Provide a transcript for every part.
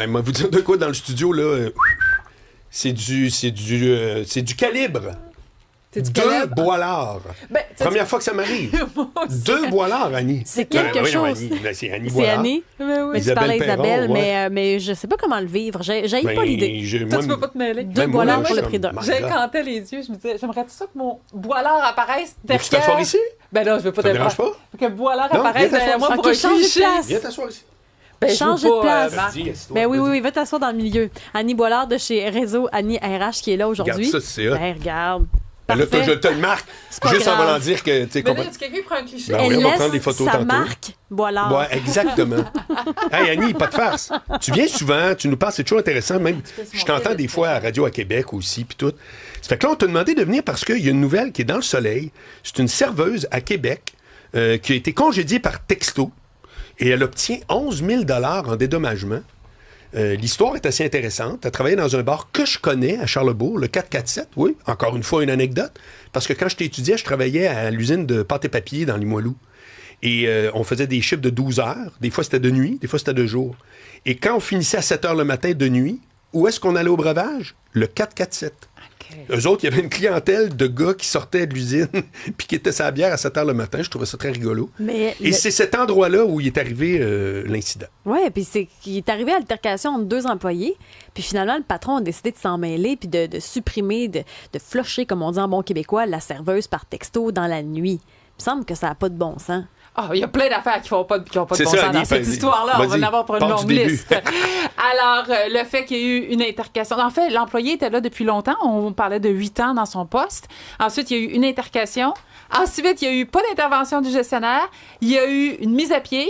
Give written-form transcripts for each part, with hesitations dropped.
Moi, vous dire de quoi dans le studio, là? C'est du calibre. C'est du 2 calibre. Boilard. Première fois que ça m'arrive. 2 Boilard, Annie. C'est quelque chose. Annie. C'est Annie C'est Boilard. Annie. Mais tu parlais Isabelle, mais je sais pas comment le vivre. J'ai pas l'idée. Toi, tu peux pas te mêler. 2 Boilard pour le prix d'un. J'incantais les yeux. Je me disais, j'aimerais tout ça que mon Boilard apparaisse derrière. Tu t'asseoir ici? Ben non, je veux pas Ça te dérange pas? Que Boilard apparaisse derrière moi pour un cliché. Viens t'asseoir ici. Change de place. Ben oui, va t'asseoir dans le milieu. Annie Boilard de chez Réseau Annie RH qui est là aujourd'hui. Regarde ça, c'est ça. Regarde. Ben là, je te le marque. Juste en voulant dire que... Mais là, quelqu'un prend un cliché. Ben oui, on va prendre des photos sa tantôt. marque Boilard. Ouais, exactement. Hey, Annie, pas de farce. Tu viens souvent, tu nous parles, c'est toujours intéressant. Même, je t'entends des fois à Radio à Québec aussi, puis tout. Ça fait que là, on t'a demandé de venir parce qu'il y a une nouvelle qui est dans le soleil. C'est une serveuse à Québec qui a été congédiée par texto et elle obtient 11 000 en dédommagement. L'histoire est assez intéressante. Elle travaillait dans un bar que je connais à Charlebourg, le 447. Oui, encore une fois, une anecdote. Parce que quand j'étais étudiant, je travaillais à l'usine de pâte et papier dans Limoilou. Et on faisait des chiffres de 12 heures. Des fois, c'était de nuit, des fois, c'était de jour. Et quand on finissait à 7 heures le matin de nuit, où est-ce qu'on allait au breuvage? Le 447. Eux autres, il y avait une clientèle de gars qui sortaient de l'usine puis qui étaient sa bière à 7 heures le matin. Je trouvais ça très rigolo. C'est cet endroit-là où il est arrivé l'incident. Oui, puis il est arrivé à l'altercation entre 2 employés. Puis finalement, le patron a décidé de s'en mêler puis de supprimer, de flusher, comme on dit en bon québécois, la serveuse par texto dans la nuit. Il me semble que ça n'a pas de bon sens. Il y a plein d'affaires qui n'ont pas de bon ça, sens Annie, dans cette histoire-là. On va en avoir pour une longue liste. Alors, le fait qu'il y ait eu une intercation... En fait, l'employé était là depuis longtemps. On parlait de 8 ans dans son poste. Ensuite, il y a eu une intercation. Ensuite, il n'y a eu pas d'intervention du gestionnaire. Il y a eu une mise à pied.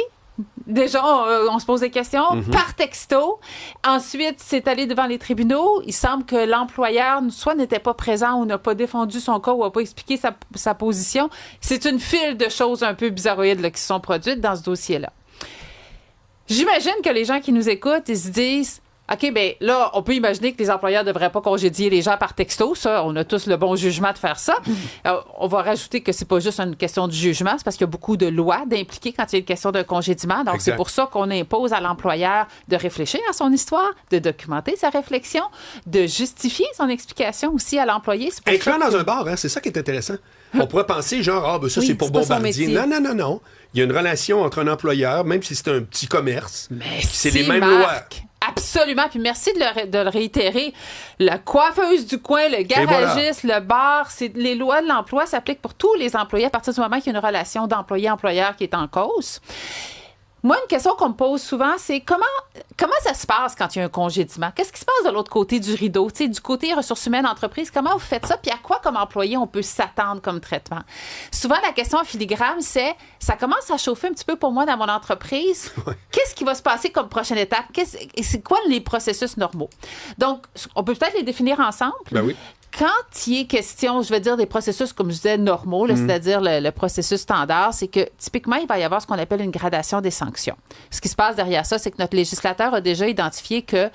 Déjà, on se pose des questions par texto. Ensuite, c'est allé devant les tribunaux. Il semble que l'employeur soit n'était pas présent ou n'a pas défendu son cas ou n'a pas expliqué sa position. C'est une file de choses un peu bizarroïdes là, qui se sont produites dans ce dossier-là. J'imagine que les gens qui nous écoutent, ils se disent... OK, bien là, on peut imaginer que les employeurs ne devraient pas congédier les gens par texto. Ça, on a tous le bon jugement de faire ça. On va rajouter que c'est pas juste une question de jugement, c'est parce qu'il y a beaucoup de lois d'impliquer quand il y a une question d'un congédiement. Donc, c'est pour ça qu'on impose à l'employeur de réfléchir à son histoire, de documenter sa réflexion, de justifier son explication aussi à l'employé. Incluant dans un bar, hein, c'est ça qui est intéressant. On pourrait penser, genre, ça, c'est pour Bombardier. Non. Il y a une relation entre un employeur, même si c'est un petit commerce. Mais c'est les mêmes lois. Absolument. Puis merci de le réitérer. La coiffeuse du coin, le garagiste, le bar, les lois de l'emploi s'appliquent pour tous les employés à partir du moment qu'il y a une relation d'employé-employeur qui est en cause. Moi, une question qu'on me pose souvent, c'est comment ça se passe quand il y a un congédiement? Qu'est-ce qui se passe de l'autre côté du rideau? Tu sais, du côté ressources humaines, entreprise, comment vous faites ça? Puis à quoi, comme employé, on peut s'attendre comme traitement? Souvent, la question en filigrane, c'est ça commence à chauffer un petit peu pour moi dans mon entreprise. Ouais. Qu'est-ce qui va se passer comme prochaine étape? C'est quoi les processus normaux? Donc, on peut peut-être les définir ensemble. Ben oui. Quand il est question, je vais dire des processus, comme je disais, normaux, là, c'est-à-dire le processus standard, c'est que typiquement, il va y avoir ce qu'on appelle une gradation des sanctions. Ce qui se passe derrière ça, c'est que notre législateur a déjà identifié que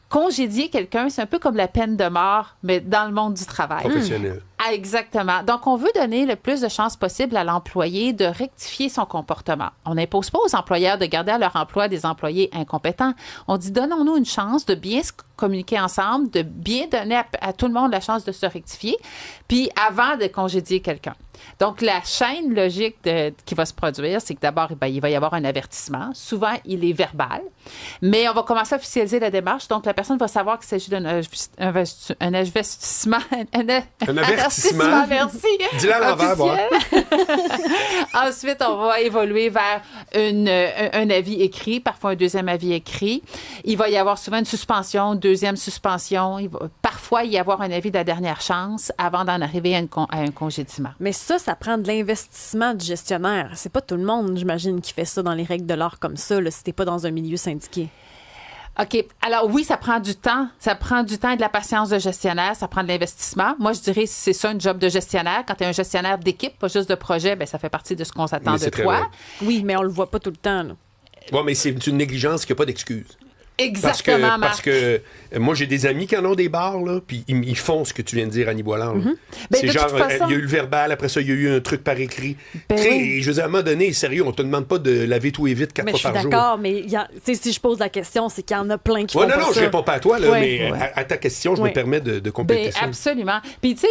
congédier quelqu'un, c'est un peu comme la peine de mort, mais dans le monde du travail. Professionnel. Ah, exactement. Donc, on veut donner le plus de chances possible à l'employé de rectifier son comportement. On n'impose pas aux employeurs de garder à leur emploi des employés incompétents. On dit, donnons-nous une chance de bien se communiquer ensemble, de bien donner à tout le monde la chance de se rectifier, puis avant de congédier quelqu'un. Donc, la chaîne logique qui va se produire, c'est que d'abord, il va y avoir un avertissement. Souvent, il est verbal, mais on va commencer à officialiser la démarche. Donc, la personne va savoir qu'il s'agit d'un investissement. Un avertissement. Merci. Dis-le à l'envers, bon. Ensuite, on va évoluer vers un avis écrit, parfois un deuxième avis écrit. Il va y avoir souvent une suspension, deuxième suspension. Il va parfois y avoir un avis de la dernière chance avant d'en arriver à un congédiement. Mais ça prend de l'investissement du gestionnaire. C'est pas tout le monde, j'imagine, qui fait ça dans les règles de l'art comme ça, là, si t'es pas dans un milieu syndiqué. OK. Alors oui, ça prend du temps. Ça prend du temps et de la patience de gestionnaire. Ça prend de l'investissement. Moi, je dirais c'est ça, un job de gestionnaire. Quand tu es un gestionnaire d'équipe, pas juste de projet, bien, ça fait partie de ce qu'on s'attend de toi. Oui, mais on le voit pas tout le temps. Oui, mais c'est une négligence qui n'a pas d'excuse. Exactement, parce que moi, j'ai des amis qui en ont des bars, là, puis ils font ce que tu viens de dire, Annie Boilard. C'est genre, façon... il y a eu le verbal, après ça, il y a eu un truc par écrit. Et je veux dire, à un moment donné, sérieux, on te demande pas de laver tout et vite 4 fois par jour. Je suis d'accord, mais si je pose la question, c'est qu'il y en a plein qui font pas ça. Non, je réponds pas à toi, là, mais à ta question, je me permets de compléter ça. Absolument. Puis, tu sais,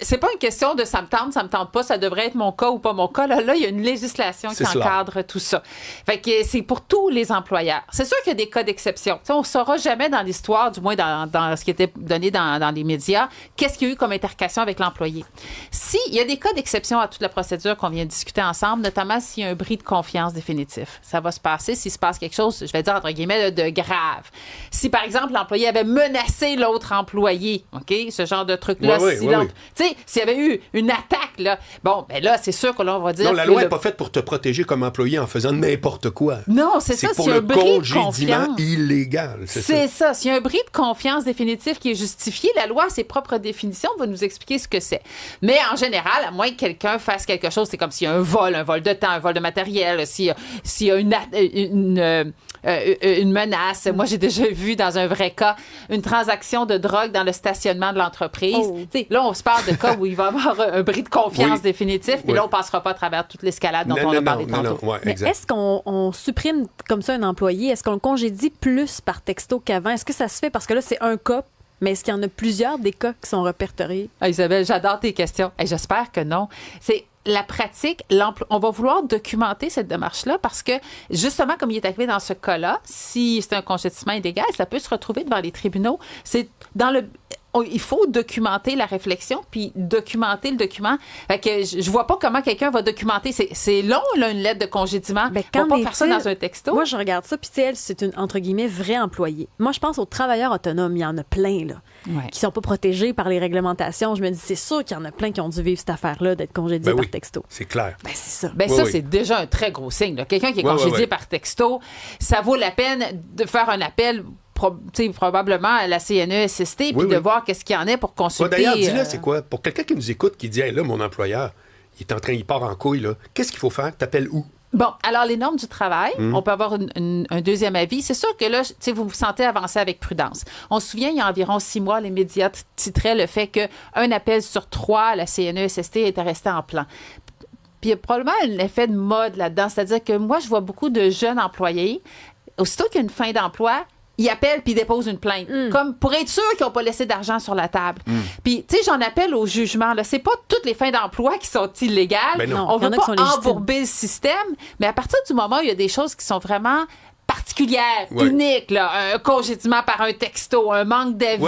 c'est pas une question de ça me tente pas, ça devrait être mon cas ou pas mon cas. Là, il y a une législation qui encadre tout ça. Fait que c'est pour tous les employeurs. C'est sûr qu'il y a des cas d'exception. T'sais, on ne saura jamais dans l'histoire, du moins dans ce qui était donné dans les médias, qu'est-ce qu'il y a eu comme intercation avec l'employé. Il y a des cas d'exception à toute la procédure qu'on vient de discuter ensemble, notamment s'il y a un bris de confiance définitif. Ça va se passer s'il se passe quelque chose, je vais dire entre guillemets, de grave. Si, par exemple, l'employé avait menacé l'autre employé, OK? Ce genre de truc-là. S'il y avait eu une attaque, là, bon, ben là, c'est sûr que là, on va dire... Non, la loi n'est pas faite pour te protéger comme employé en faisant n'importe quoi. Non, c'est ça. C'est pour le congédiement illégal. C'est ça. S'il y a un bris de confiance définitif qui est justifié, la loi, à ses propres définitions, va nous expliquer ce que c'est. Mais en général, à moins que quelqu'un fasse quelque chose, c'est comme s'il y a un vol de temps, un vol de matériel, s'il y a une menace. Moi, j'ai déjà vu, dans un vrai cas, une transaction de drogue dans le stationnement de l'entreprise. Là, on se parle de cas où il va y avoir un bris de confiance définitif, puis là, on ne passera pas à travers toute l'escalade dont on a parlé tantôt. Mais est-ce qu'on supprime comme ça un employé? Est-ce qu'on le congédie plus par texto qu'avant? Est-ce que ça se fait? Parce que là, c'est un cas, mais est-ce qu'il y en a plusieurs des cas qui sont répertoriés? Isabelle, j'adore tes questions. J'espère que non. C'est la pratique, on va vouloir documenter cette démarche-là parce que, justement, comme il est arrivé dans ce cas-là, si c'est un congédiement illégal, ça peut se retrouver devant les tribunaux. Il faut documenter la réflexion puis documenter le document. Fait que je vois pas comment quelqu'un va documenter. C'est long, là, une lettre de congédiement. On va pas faire ça dans un texto. Moi, je regarde ça, puis elle, c'est une, entre guillemets, vraie employée. Moi, je pense aux travailleurs autonomes. Il y en a plein, là, qui sont pas protégés par les réglementations. Je me dis, c'est sûr qu'il y en a plein qui ont dû vivre cette affaire-là d'être congédiés par texto. C'est clair. C'est ça. C'est déjà un très gros signe, là. Quelqu'un qui est congédié par texto, ça vaut la peine de faire un appel probablement à la CNESST puis de voir qu'est-ce qu'il y en a pour consulter. D'ailleurs, dis-le, c'est quoi? Pour quelqu'un qui nous écoute, qui dit, hey, là, mon employeur, il part en couille, là. Qu'est-ce qu'il faut faire? T'appelles où? Bon, alors les normes du travail, on peut avoir un deuxième avis. C'est sûr que là, vous vous sentez avancer avec prudence. On se souvient, il y a environ 6 mois, les médias titraient le fait qu'un appel sur 3 à la CNESST était resté en plan. Puis il y a probablement un effet de mode là-dedans. C'est-à-dire que moi, je vois beaucoup de jeunes employés, aussitôt qu'il y a une fin d'emploi, ils appellent puis ils déposent une plainte. Comme pour être sûr qu'ils n'ont pas laissé d'argent sur la table. Puis, tu sais, j'en appelle au jugement. Là. C'est pas toutes les fins d'emploi qui sont illégales. On ne veut pas embourber le système. Mais à partir du moment où il y a des choses qui sont vraiment particulières, uniques, là, un congédiement par un texto, un manque d'avis.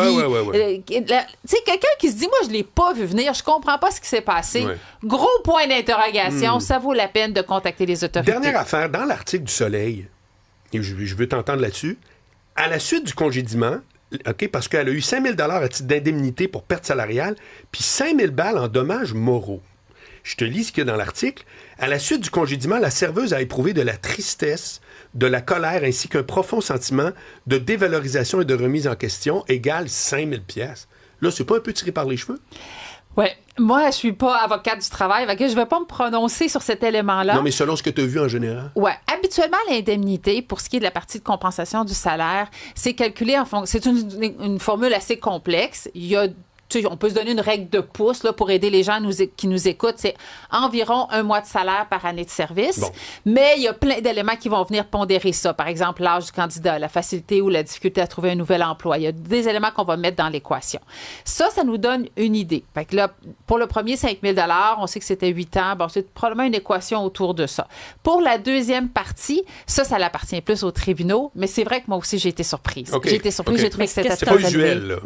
Tu sais, quelqu'un qui se dit, moi, je l'ai pas vu venir, je comprends pas ce qui s'est passé. Gros point d'interrogation. Ça vaut la peine de contacter les autorités. Dernière affaire, dans l'article du Soleil, et je veux t'entendre là-dessus, à la suite du congédiement, parce qu'elle a eu 5 000 à titre d'indemnité pour perte salariale, puis 5 000 balles en dommages moraux. Je te lis ce qu'il y a dans l'article. À la suite du congédiement, la serveuse a éprouvé de la tristesse, de la colère, ainsi qu'un profond sentiment de dévalorisation et de remise en question égale 5 000 piastres. Là, c'est pas un peu tiré par les cheveux? Oui. Moi, je suis pas avocate du travail, donc je vais pas me prononcer sur cet élément-là. Non, mais selon ce que tu as vu en général. Oui. Habituellement, l'indemnité, pour ce qui est de la partie de compensation du salaire, c'est calculé en fonction... C'est une formule assez complexe. Il y a... On peut se donner une règle de pouce là, pour aider les gens qui nous écoutent. C'est environ 1 mois de salaire par année de service. Bon. Mais il y a plein d'éléments qui vont venir pondérer ça. Par exemple, l'âge du candidat, la facilité ou la difficulté à trouver un nouvel emploi. Il y a des éléments qu'on va mettre dans l'équation. Ça nous donne une idée. Fait que là, pour le premier 5 000 $, on sait que c'était 8 ans. Bon, c'est probablement une équation autour de ça. Pour la deuxième partie, ça l'appartient plus aux tribunaux. Mais c'est vrai que moi aussi, j'ai été surprise. J'ai été surprise. J'ai trouvé que c'était très élevé. Usuel, là.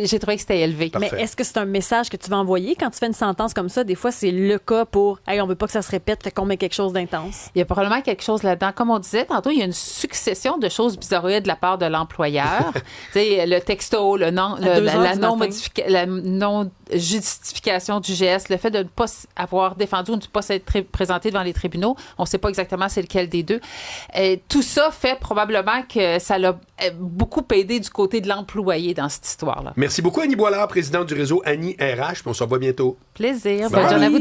J'ai trouvé que c'était élevé. Mais est-ce que c'est un message que tu vas envoyer quand tu fais une sentence comme ça? Des fois, c'est le cas pour « Hey, on veut pas que ça se répète, fait qu'on met quelque chose d'intense. » Il y a probablement quelque chose là-dedans. Comme on disait tantôt, il y a une succession de choses bizarroïdes de la part de l'employeur. Tu sais, le texto, la non-justification du geste, le fait de ne pas avoir défendu ou de ne pas s'être présenté devant les tribunaux. On ne sait pas exactement c'est lequel des deux. Tout ça fait probablement que ça l'a beaucoup aidé du côté de l'employé dans cette histoire-là. Merci beaucoup, Annie Boilard, présidente du réseau Annie RH. On se revoit bientôt. Plaisir. Bonne journée à vous deux.